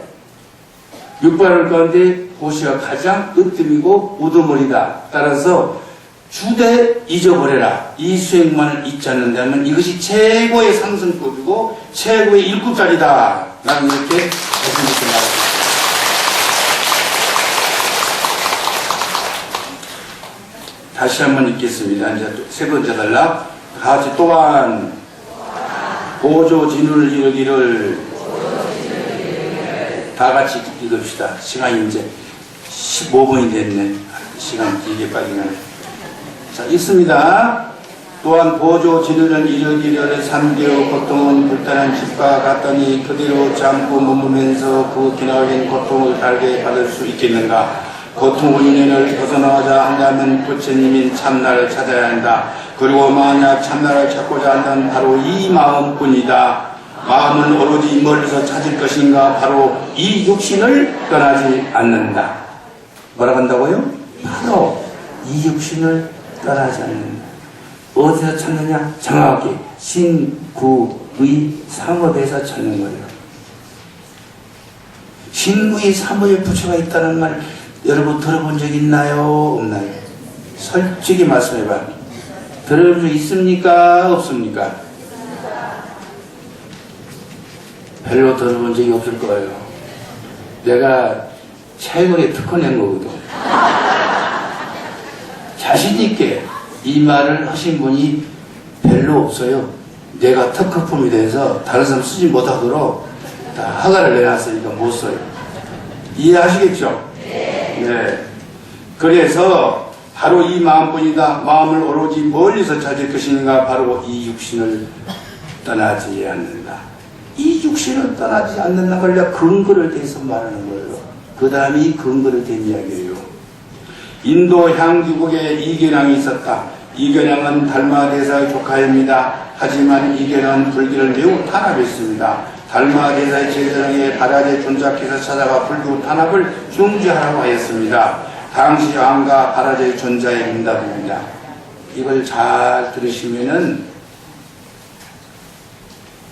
Speaker 1: 육발을 가운데 보시가 가장 으뜸이고 우두머리다. 따라서 주되 잊어버려라. 이 수행만을 잊지 않는다면 이것이 최고의 상승급이고 최고의 일급짜리다. 나는 이렇게 말씀드립니다. 다시 한번 읽겠습니다. 이제 세 번째 단락. 같이 또한 보조 진을 이루기를 다 같이 읽읍시다. 시간이 이제 15분이 됐네. 시간 길게 빨리 가네. 자, 읽습니다. 또한 보조 진을 이루기를 3개월 고통은 불타는 집과 같더니 그대로 참고 머무면서 그 기나긴 고통을 달게 받을 수 있겠는가? 고통 은연을 벗어나가자 한다면 부처님인 참나를 찾아야 한다. 그리고 만약 참나를 찾고자 한다면 바로 이 마음뿐이다. 마음은 오로지 멀리서 찾을 것인가? 바로 이 육신을 떠나지 않는다. 뭐라고 한다고요? 바로 이 육신을 떠나지 않는다. 어디서 찾느냐? 정확히 신구의 삼업에서 찾는 거예요. 신구의 삼업에 부처가 있다는 말 여러분 들어본 적 있나요? 없나요? 솔직히 말씀해봐. 들어본 적 있습니까? 없습니까? 별로 들어본 적이 없을 거예요. 내가 최근에 특허 낸 거거든. 자신있게 이 말을 하신 분이 별로 없어요. 내가 특허품이 돼서 다른 사람 쓰지 못하도록 다 허가를 내놨으니까 못 써요. 이해하시겠죠? 네. 그래서 바로 이 마음뿐이다. 마음을 오로지 멀리서 찾을 것인가? 바로 이 육신을 떠나지 않는다. 이 육신을 떠나지 않는다. 그러니까 근거를 대해서 말하는 거예요. 그 다음이 근거를 댄 이야기예요. 인도 향주국에 이견왕이 있었다. 이견왕은 달마대사의 조카입니다. 하지만 이견왕은 불교를 매우 탄압했습니다. 달마대사의 제자에게 바라제 존자께서 찾아가 불교 탄압을 중지하라고 하였습니다. 당시 왕과 바라제 존자의 응답입니다. 이걸 잘 들으시면은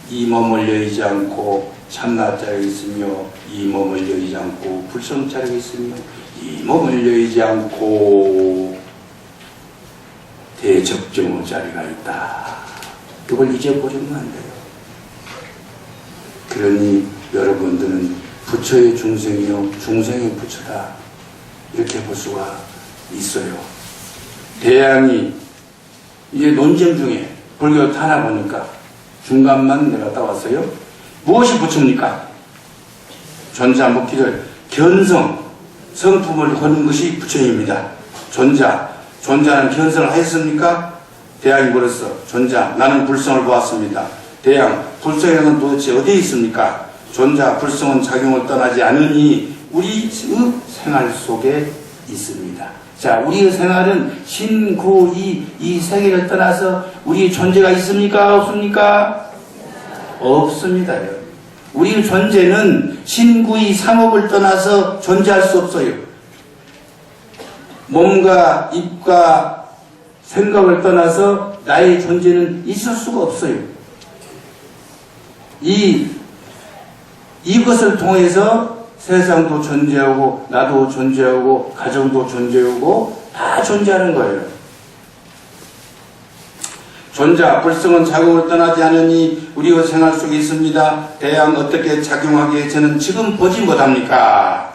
Speaker 1: 이 몸을 여의지 않고 참나자에 있으며 이 몸을 여의지 않고 불성자에 있으며 이 몸을 여의지 않고 대접정의 자리가 있다. 그걸 잊어버리면 안 돼요. 그러니 여러분들은 부처의 중생이요 중생의 부처다 이렇게 볼 수가 있어요. 대양이 이제 논쟁 중에 불교 탄압하니까 중간만 내가 따왔어요. 무엇이 부처입니까? 전자 묻기를 견성 성품을 거는 것이 부처입니다. 존자는 견성을 하였습니까? 대양이 물었어. 존자, 나는 불성을 보았습니다. 대양, 불성이라는 도대체 어디에 있습니까? 존자, 불성은 작용을 떠나지 않으니 우리의 생활 속에 있습니다. 자, 우리의 생활은 신구이 이 세계를 떠나서 우리의 존재가 있습니까? 없습니까? 없습니다. 우리의 존재는 신구이 삼업을 떠나서 존재할 수 없어요. 몸과 입과 생각을 떠나서 나의 존재는 있을 수가 없어요. 이것을 통해서 세상도 존재하고 나도 존재하고 가정도 존재하고 다 존재하는 거예요. 존자, 불성은 작용을 떠나지 않으니 우리의 생활 속에 있습니다. 대양 어떻게 작용하기에 저는 지금 보지 못합니까?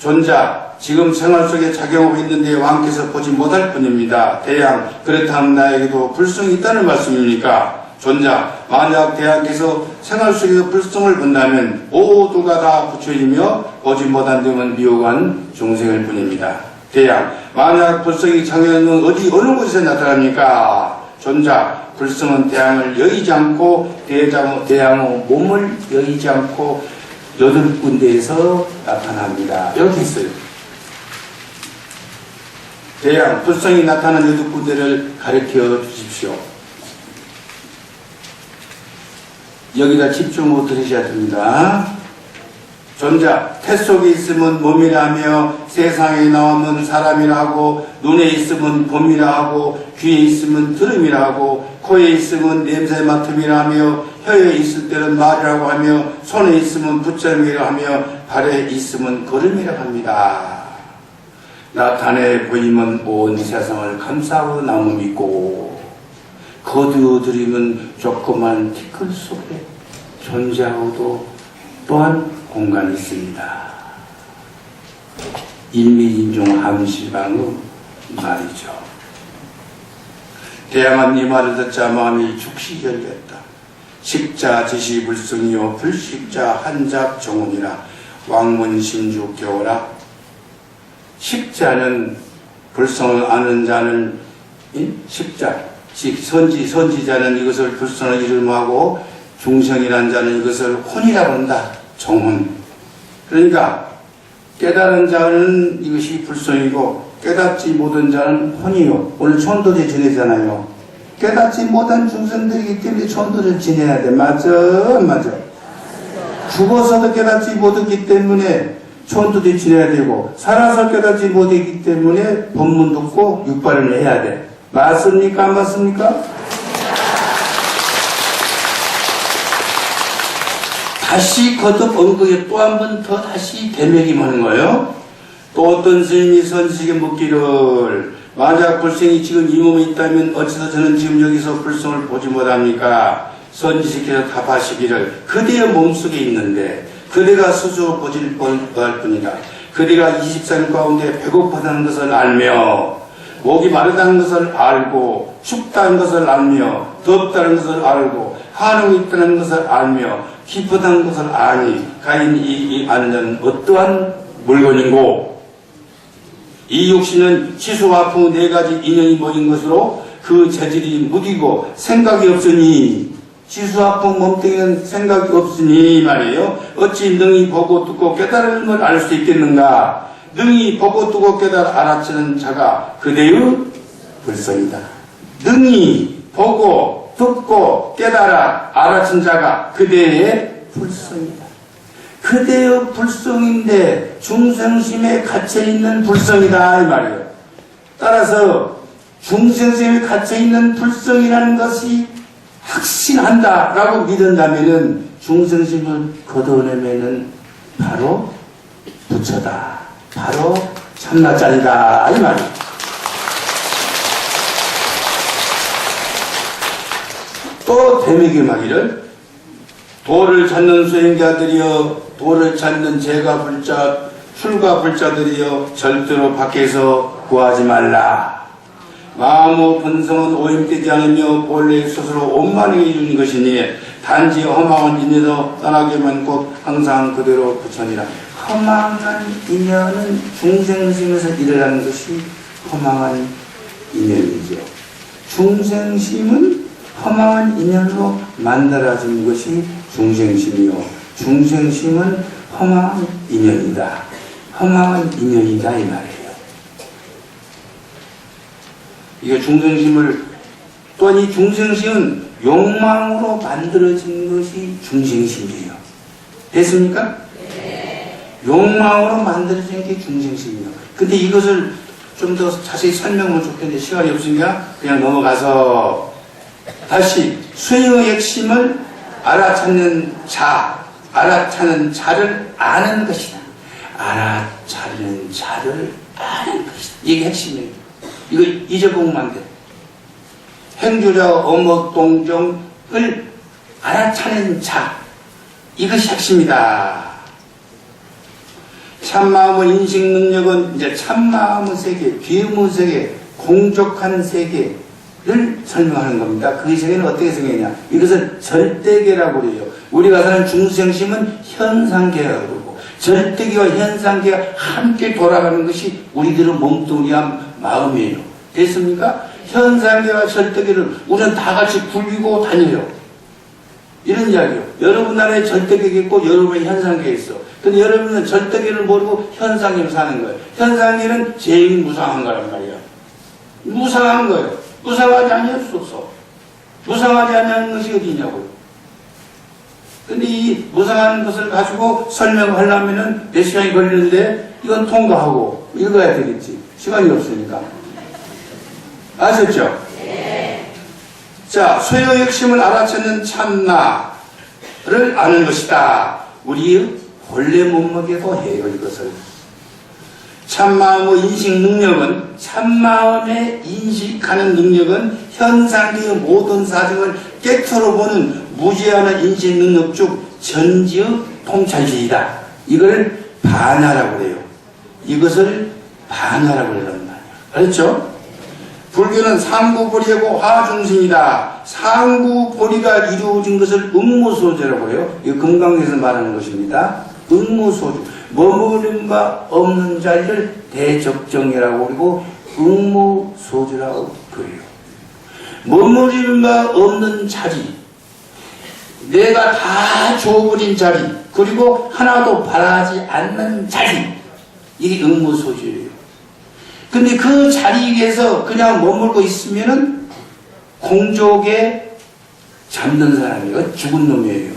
Speaker 1: 존자, 지금 생활 속에 작용하고 있는데 왕께서 보지 못할 뿐입니다. 대양, 그렇다면 나에게도 불성이 있다는 말씀입니까? 존자, 만약 대양께서 생활 속에서 불성을 본다면 모두가 다 부처이며 보지 못한다면 미혹한 중생일 뿐입니다. 대양, 만약 불성이 작용하는 어느 곳에서 나타납니까? 존자, 불성은 대양을 여의지 않고 대양의 몸을 여의지 않고 8군데에서 나타납니다. 이렇게 있어요. 대양, 불성이 나타난 8군데를 가르쳐 주십시오. 여기다 집중하고 들으셔야 됩니다. 존자, 태 속에 있으면 몸이라며 세상에 나오면 사람이라 하고 눈에 있으면 봄이라 하고 귀에 있으면 들음이라 하고 코에 있으면 냄새 맡음이라 하며 혀에 있을 때는 말이라고 하며 손에 있으면 붙잡이라 하며 발에 있으면 걸음이라 합니다. 나타내 보이면 온 세상을 감싸고 나무 믿고 거두어들이면 조그만 티끌 속에 존재하고도 또한 공간이 있습니다. 인미인종 함시방의 말이죠. 대양은 이 말을 듣자 마음이 죽시 열렸다. 식자 지시 불성이요 불식자 한작 정운이라 왕문신주 겨우라. 식자는 불성을 아는 자는 식자 선지자는 이것을 불성을 이름하고 중생이라는 자는 이것을 혼이라고 한다. 정혼. 그러니까 깨달은 자는 이것이 불성이고 깨닫지 못한 자는 혼이요. 오늘 천도제 지내잖아요. 깨닫지 못한 중생들이기 때문에 천도제 지내야 돼. 맞아? 죽어서도 깨닫지 못했기 때문에 천도제 지내야 되고 살아서 깨닫지 못했기 때문에 법문 듣고 육발을 해야 돼. 맞습니까? 안 맞습니까? 다시 거듭 언급에 또 한 번 더 다시 되매김하는 거예요. 또 어떤 스님이 선지식에 묻기를 만약 불성이 지금 이 몸에 있다면 어찌서 저는 지금 여기서 불성을 보지 못합니까? 선지식께서 답하시기를 그대의 몸속에 있는데 그대가 스스로 보질 못할 뿐이다. 그대가 24일 가운데 배고프다는 것을 알며 목이 마르다는 것을 알고 춥다는 것을 알며 덥다는 것을 알고 한음이 있다는 것을 알며 기쁘다는 것을 아니 가인 이 아는 자는 어떠한 물건인고 이 육신은 치수화풍 네 가지 인연이 모인 것으로 그 재질이 무디고 생각이 없으니, 치수화풍 몸뚱이는 생각이 없으니 말이에요. 어찌 능히 보고 듣고 깨달음을 알 수 있겠는가? 능히 보고 듣고 깨달아 알아채는 자가 그대의 불성이다. 능히 보고 듣고 깨달아 알아챈 자가 그대의 불성이다. 그대의 불성인데 중생심에 갇혀있는 불성이다 이 말이에요. 따라서 중생심에 갇혀있는 불성이라는 것이 확신한다라고 믿는다면은 중생심을 걷어내면은 바로 부처다, 바로 참나짜리다 이 말이에요. 또 대매기마기를 도를 찾는 수행자들이여, 도를 찾는 제가 불자 출가 불자들이여, 절대로 밖에서 구하지 말라. 마음의 본성은 오염되지 않으며 본래 스스로 원만하게 이루는 것이니 단지 허망한 인연으로 떠나기만 곧 항상 그대로 부처니라. 허망한 인연은 중생심에서 일어나는 것이 허망한 인연이죠. 중생심은 허망한 인연으로 만들어진 것이 중생심이요, 중생심은 허망한 인연이다, 허망한 인연이다 이 말이에요. 이게 중생심을, 또한 이 중생심은 욕망으로 만들어진 것이 중생심이에요. 됐습니까? 네. 욕망으로 만들어진 게 중생심이에요. 근데 이것을 좀 더 자세히 설명하면 좋겠는데 시간이 없으니까 그냥 넘어가서 다시 수행의 핵심을 알아찾는 자, 알아차는 자를 아는 것이다. 알아차는 자를 아는 것이다. 이게 핵심이에요. 이거 잊어보면 안 돼. 행주자 어목동정을 알아차는 자, 이것이 핵심이다. 참마음의 인식 능력은 이제 참마음의 세계, 비음의 세계, 공적한 세계를 설명하는 겁니다. 그 세계는 어떻게 생기냐? 이것은 절대계라고 그래요. 우리가 사는 중생심은 현상계라고 그러고, 절대계와 현상계가 함께 돌아가는 것이 우리들의 몸뚱이와 마음이에요. 됐습니까? 현상계와 절대계를 우리는 다 같이 굴리고 다녀요. 이런 이야기요. 여러분 나라에 절대계가 있고 여러분의 현상계가 있어. 근데 여러분은 절대계를 모르고 현상계를 사는 거예요. 현상계는 제일 무상한 거란 말이에요. 무상한 거예요. 무상하지 않을 수 없어. 무상하지 않는 것이 어디 있냐고요. 근데 이 무상한 것을 가지고 설명하려면은 몇 시간이 걸리는데 이건 통과하고 읽어야 되겠지. 시간이 없으니까. 아셨죠? 네. 자, 소유의 핵심을 알아채는 참나를 아는 것이다. 우리의 본래 몸무게도 해요, 이것을. 참마음의 인식 능력은, 참마음에 인식하는 능력은 현상계의 모든 사정을 깨트려 보는 무제한한 인식 능력 중 전지의 통찰지이다. 이걸 반하라고 그래요. 이것을 반하라고 그러는 말이에요. 알았죠? 불교는 상구보리하고 화중생이다. 상구보리가 이루어진 것을 응무소재라고 해요. 이거 금강에서 말하는 것입니다. 응무소주. 머무른 바 없는 자리를 대적정이라고 그러고 응무소주라고 그래요. 머무른 바 없는 자리, 내가 다 줘버린 자리, 그리고 하나도 바라지 않는 자리, 이게 응무소주예요. 근데 그 자리에서 그냥 머물고 있으면은 공족에 잠든 사람이에요. 죽은 놈이에요.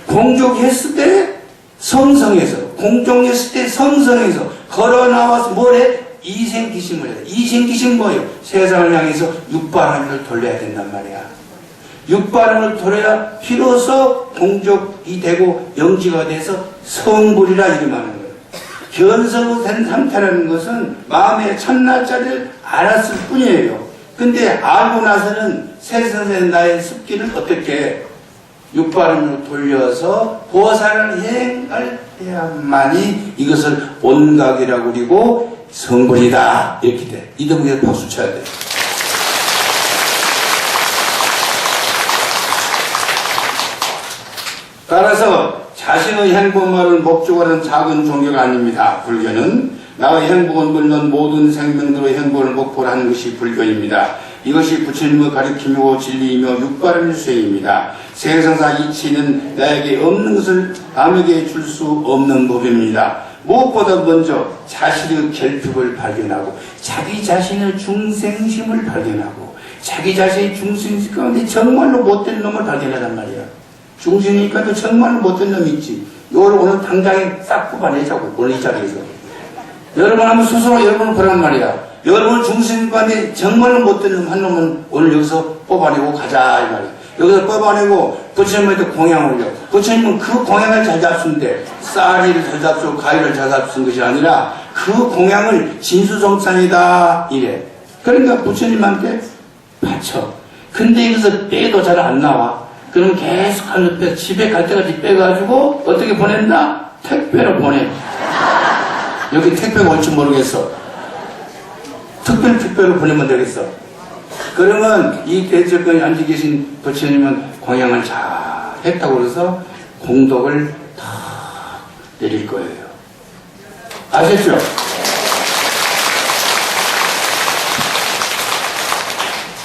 Speaker 1: 공족했을 때 성성에서, 공족했을 때 성성에서 걸어 나와서 뭐래? 이생기심을 해야 돼. 이생기심 뭐예요? 세상을 향해서 육바람을 돌려야 된단 말이야. 육바람을 돌려야 비로소 공족이 되고 영지가 돼서 성불이라 이름하는 거예요. 견성된 상태라는 것은 마음의 참나자리를 알았을 뿐이에요. 근데 알고 나서는 세상의 나의 습기를 어떻게 육바람으로 돌려서 보살을 행할 해야만이 이것을 온각이라고 그리고 성불이다 이렇게 돼. 이 덕분에 박수 쳐야 돼. 따라서 자신의 행보만을 목적으로 하는 작은 종교가 아닙니다. 불교는 나의 행복은 물론 모든 생명들의 행복을 목표로 하는 것이 불교입니다. 이것이 부처님의 가르침이고 진리이며 육바른 수행입니다. 세상사 이치는 나에게 없는 것을 남에게 줄 수 없는 법입니다. 무엇보다 먼저 자신의 결핍을 발견하고 자기 자신의 중생심을 발견하고 자기 자신의 중생심 가운데 정말로 못된 놈을 발견하란 말이야. 중생이니까 정말로 못된 놈이 있지. 이걸 오늘 당장에 싹 뽑아내자고, 오늘 이 자리에서. 여러분 한번 스스로 여러분을 보란 말이야. 여러분 중생관에 정말로 못된 놈 한 놈은 오늘 여기서 뽑아내고 가자 이 말이야. 여기서 뽑아내고 부처님한테 공양을 올려. 부처님은 그 공양을 잘 잡수는데 쌀이를 잘 잡수고 가위를 잘 잡수는 것이 아니라 그 공양을 진수성찬이다 이래. 그러니까 부처님한테 바쳐. 근데 여기서 빼도 잘 안 나와. 그럼 계속 하는 빼, 집에 갈 때까지 빼가지고 어떻게 보낸다? 택배로 보내. 여기 택배가 올지 모르겠어. 특별 택배로 보내면 되겠어. 그러면 이 대적권에 앉아 계신 부처님은 공양을 잘 했다고 그래서 공덕을 다 내릴 거예요. 아셨죠?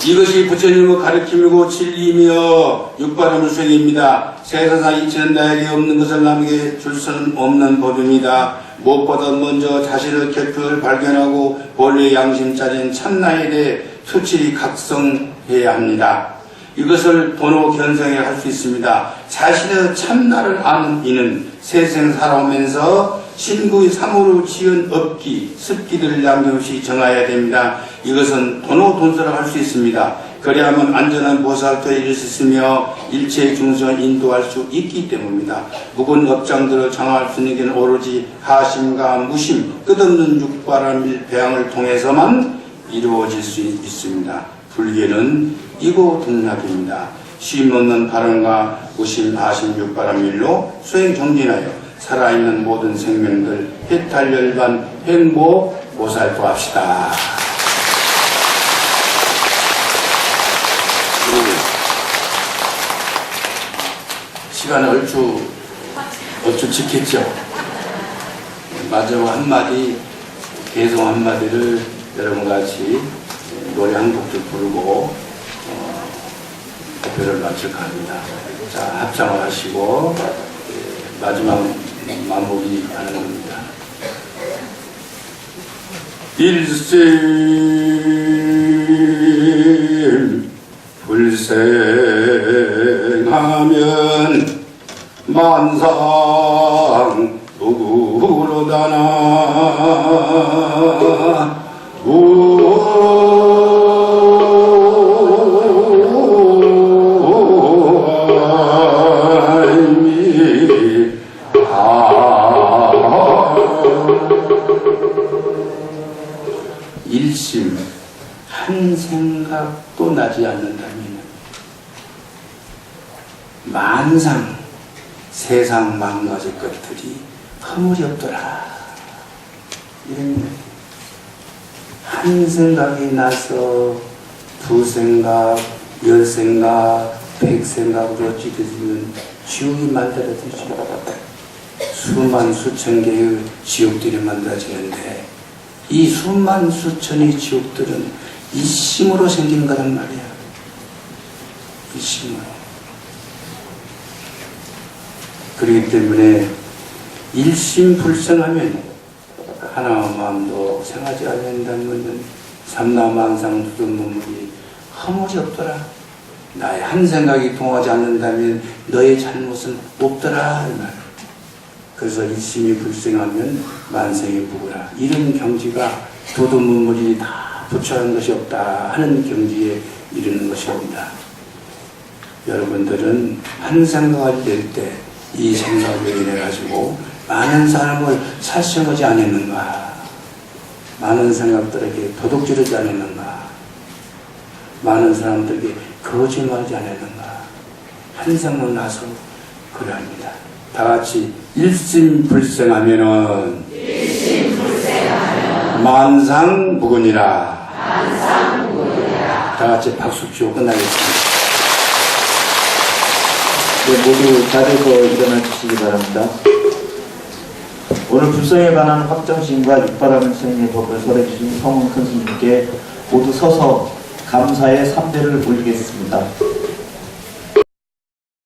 Speaker 1: 이것이 부처님의 가르침이고 진리이며 육바른 수행입니다. 세상사 이치는 나에게 없는 것을 남에게 줄 수는 없는 법입니다. 무엇보다 먼저 자신의 결핍을 발견하고 본래 양심자리인 참나에 대해 투칠이 각성해야 합니다. 이것을 도노 견성에 할 수 있습니다. 자신의 참나를 아는 이는 세상 살아오면서 신구의 삼으로 지은 업기, 습기들을 남김없이 정하여야 됩니다. 이것은 도노 돈서를 할 수 있습니다. 그래야만 안전한 보살도에 이를 수 있으며 일체의 중생을 인도할 수 있기 때문입니다. 묵은 업장들을 정할 수 있는 것은 오로지 하심과 무심, 끝없는 육바람 배양을 통해서만 이루어질 수 있습니다. 불교는 이고등락입니다. 쉼없는 발언과 무심, 하심, 육바람 일로 수행 정진하여 살아있는 모든 생명들 해탈열반 행복 보살도합시다. 시간을 얼추 지켰죠. 마지막 한마디, 개성 한마디를 여러분과 같이 노래 한 곡도 부르고 대표를 마칠까 합니다. 자, 합창을 하시고 마지막 마무리 하는 겁니다. 일생 불생하면 만상 누구로다나 일심 한 생각도 나지 않는다면 만상 세상 만가지 것들이 허물이 없더라. 이런 한 생각이 나서 두 생각, 열 생각, 백 생각으로 찌르면 지옥이 만들어지죠. 수만 수천 개의 지옥들이 만들어지는데 이 수만 수천의 지옥들은 이심으로 생기는 거란 말이야. 이심으로. 그렇기 때문에 일심불생하면 하나 마음도 생하지 않는다면 삼라만상 두둔문물이 허물이 없더라. 나의 한 생각이 통하지 않는다면 너의 잘못은 없더라. 그래서 일심이 불생하면 만생이 부구라. 이런 경지가 두둔문물이 다 부처하는 것이 없다 하는 경지에 이르는 것입니다. 여러분들은 한 생각을 낼 때 이 생각을 인해 가지고 많은 사람을 살생하지 않았는가? 많은 생각들에게 도둑질하지 않았는가? 많은 사람들에게 거짓말하지 않았는가? 한 생각 나서 그래 합니다. 다 같이 일심불생하면은 만상무근이라. 다 같이 박수 치고 끝나겠습니다.
Speaker 2: 네, 모두 자리에서 일어나 주시기 바랍니다. 오늘 불성에 관한 확정신과 육바라는 스님의 법을 설해주신 성훈 큰 스님께 모두 서서 감사의 3대를 올리겠습니다.